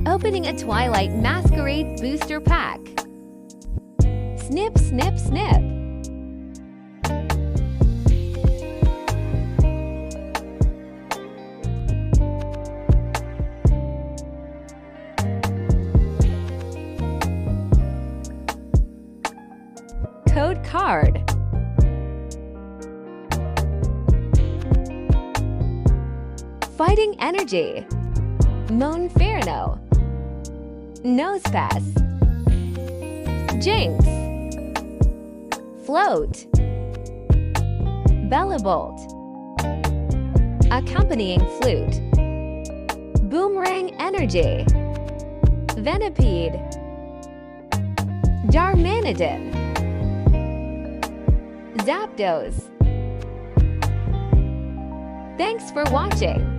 Opening a Twilight Masquerade booster pack. Snip, snip, snip. Code card. Fighting Energy. Monferno. Nosepass. Jinx. Float. Bellabolt. Accompanying Flute. Boomerang Energy. Venipede. Darmanidin. Zapdos. Thanks for watching.